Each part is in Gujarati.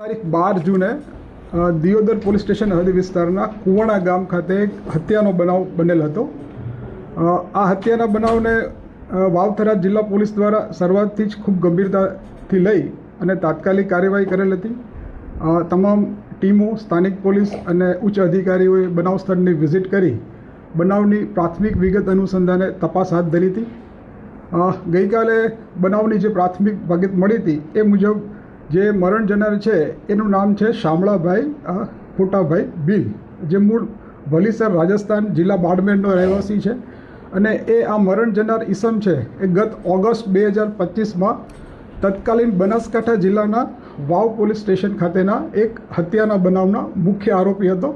તારીખ 12 જૂને દિયોદર પોલીસ સ્ટેશન હદ વિસ્તારના કુવાણા ગામ ખાતે એક હત્યાનો બનાવ બનેલ હતો। આ હત્યાના બનાવને વાવથરા જિલ્લા પોલીસ દ્વારા શરૂઆતથી જ ખૂબ ગંભીરતાથી લઈ અને તાત્કાલિક કાર્યવાહી કરેલ હતી। તમામ ટીમો, સ્થાનિક પોલીસ અને ઉચ્ચ અધિકારીઓએ બનાવ સ્થળની વિઝિટ કરી બનાવની પ્રાથમિક વિગત અનુસંધાને તપાસ હાથ ધરી હતી। ગઈકાલે બનાવની જે પ્રાથમિક વિગત મળી હતી એ મુજબ જે મરણ જનાર છે એનું નામ છે શામળાભાઈ ખોટાભાઈ ભીલ, જે મૂળ વલીસર રાજસ્થાન જિલ્લા બાડમેરનો રહેવાસી છે અને એ આ મરણ જનાર ઈસમ છે એ ગત ઓગસ્ટ 2025માં તત્કાલીન બનાસકાંઠા જિલ્લાના વાવ પોલીસ સ્ટેશન ખાતેના એક હત્યાના બનાવના મુખ્ય આરોપી હતો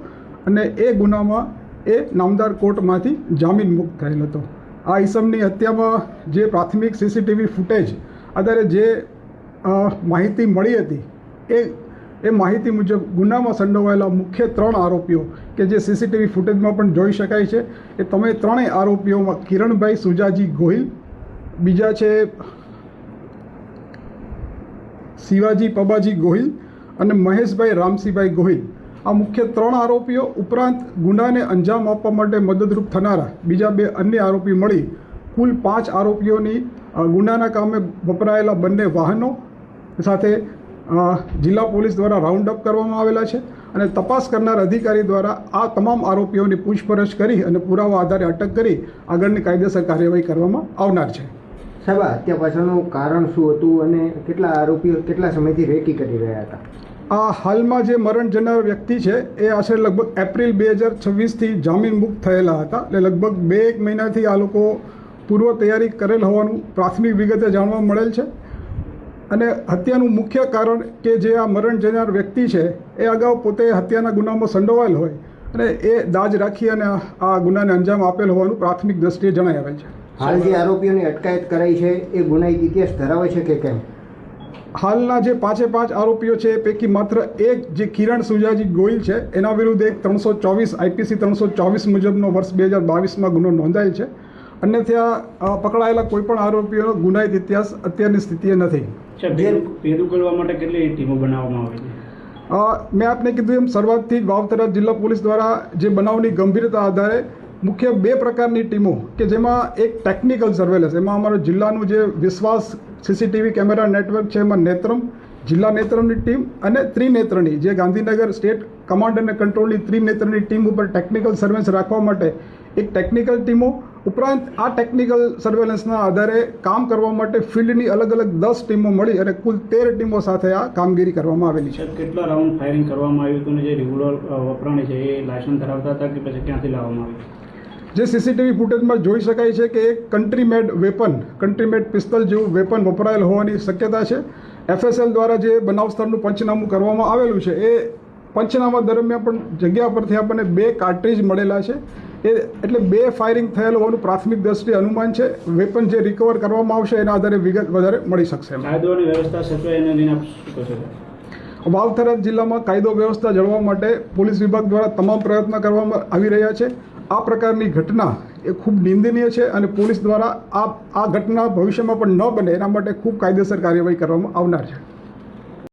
અને એ ગુનામાં એ નામદાર કોર્ટમાંથી જામીન મુક્ત થયેલ હતો। આ ઈસમની હત્યામાં જે પ્રાથમિક સીસીટીવી ફૂટેજ આધારે જે માહિતી મળી હતી એ માહિતી મુજબ ગુનામાં સંડોવાયેલા મુખ્ય 3 આરોપીઓ કે જે સીસીટીવી ફૂટેજમાં પણ જોઈ શકાય છે એ ત્રણેય આરોપીઓમાં કિરણભાઈ સુજાજી ગોહિલ, બીજા છે શિવાજી પબાજી ગોહિલ અને મહેશભાઈ રામસિંહભાઈ ગોહિલ। આ મુખ્ય 3 આરોપીઓ ઉપરાંત ગુનાને અંજામ આપવા માટે મદદરૂપ થનારા બીજા 2 અન્ય આરોપી મળી કુલ 5 આરોપીઓની ગુનાના કામે વપરાયેલા બંને વાહનો સાથે જિલ્લા પોલીસ દ્વારા રાઉન્ડ અપ કરવામાં આવેલા છે અને તપાસ કરનાર અધિકારી દ્વારા આ તમામ આરોપીઓની પૂછપરછ કરી અને પુરાવા આધારે અટક કરી આગળની કાયદેસર કાર્યવાહી કરવામાં આવનાર છે। સાહેબ, હત્યા પાછળનું કારણ શું હતું અને કેટલા આરોપીઓ કેટલા સમયથી રેકી કરી રહ્યા હતા? આ હાલમાં જે મરણ જનાર વ્યક્તિ છે એ આશરે લગભગ એપ્રિલ 2026થી જામીન મુક્ત થયેલા હતા, એટલે લગભગ 2-1 મહિનાથી આ લોકો પૂર્વ તૈયારી કરેલ હોવાનું પ્રાથમિક વિગતે જાણવા મળેલ છે અને હત્યાનું મુખ્ય કારણ કે જે આ મરણ જનાર વ્યક્તિ છે એ અગાઉ પોતે હત્યાના ગુનામાં સંડોવાયેલ હોય અને એ દાજ રાખી અને આ ગુનાને અંજામ આપેલ હોવાનું પ્રાથમિક દ્રષ્ટિએ જણાઈ આવેલ છે। હાલ જે આરોપીઓની અટકાયત કરાઈ છે એ ગુનાહિત ઇતિહાસ ધરાવે છે કે કેમ? હાલના જે 5 આરોપીઓ છે એ પૈકી માત્ર એક જે કિરણ સુજાજી ગોહિલ છે એના વિરુદ્ધ એક 324 આઈપીસી 324 મુજબનો વર્ષ 2022માં ગુનો નોંધાયેલ છે। અન્યથા પકડાયેલા કોઈપણ આરોપીઓનો ગુનાહિત ઇતિહાસ અત્યારની સ્થિતિએ નથી। ભેદ ઉકેલવા માટે કેટલી ટીમો બનાવવામાં આવી છે? મેં આપને કીધું એમ શરૂઆતથી જ વાવથરા જિલ્લા પોલીસ દ્વારા જે બનાવની ગંભીરતા આધારે મુખ્ય 2 પ્રકારની ટીમો કે જેમાં એક ટેકનિકલ સર્વેલન્સ, એમાં અમારો જિલ્લાનું જે વિશ્વાસ સીસીટીવી કેમેરા નેટવર્ક છે એમાં નેત્રમ, જિલ્લા નેત્રમની ટીમ અને ત્રિનેત્રની જે ગાંધીનગર સ્ટેટ કમાન્ડ અને કંટ્રોલની ત્રિનેત્રની ટીમ ઉપર ટેકનિકલ સર્વેલન્સ રાખવા માટે એક ટેકનિકલ ટીમો ઉપરાંત આ ટેકનિકલ સર્વેલન્સના આધારે કામ કરવા માટે ફિલ્ડની અલગ અલગ 10 ટીમો મળી અને કુલ 13 ટીમો સાથે આ કામગીરી કરવામાં આવેલી છે। કેટલા રાઉન્ડ ફાયરિંગ કરવામાં આવ્યું હતું અને જે રિવોલ્વર વપરાણી છે એ લાયસન્સ ધરાવતા હતા કે પછી ક્યાંથી લાવવામાં આવ્યું? જે સીસીટીવી ફૂટેજમાં જોઈ શકાય છે કે એક કન્ટ્રી મેડ પિસ્તલ જેવું વેપન વપરાયેલ હોવાની શક્યતા છે। FSL દ્વારા જે બનાવ સ્થળનું પંચનામું કરવામાં આવેલું છે એ પંચનામા દરમિયાન પણ જગ્યા પરથી આપણને 2 કાર્ટ્રીજ મળેલા છે, એટલે 2 ફાયરિંગ થયેલ હોવાનું પ્રાથમિક દ્રષ્ટિએ અનુમાન છે। વેપન જે રિકવર કરવામાં આવશે એના આધારે વિગત વધારે મળી શકશે। કાયદો અને વ્યવસ્થા સચવાય એને લઈને આપ શું કહો છો? વાવથરા જિલ્લામાં કાયદો વ્યવસ્થા જળવવા માટે પોલીસ વિભાગ દ્વારા તમામ પ્રયત્ન કરવામાં આવી રહ્યા છે। આ પ્રકારની ઘટના એ ખૂબ નિંદનીય છે અને પોલીસ દ્વારા આ ઘટના ભવિષ્યમાં પણ ન બને એના માટે ખૂબ કાયદેસર કાર્યવાહી કરવામાં આવનાર છે।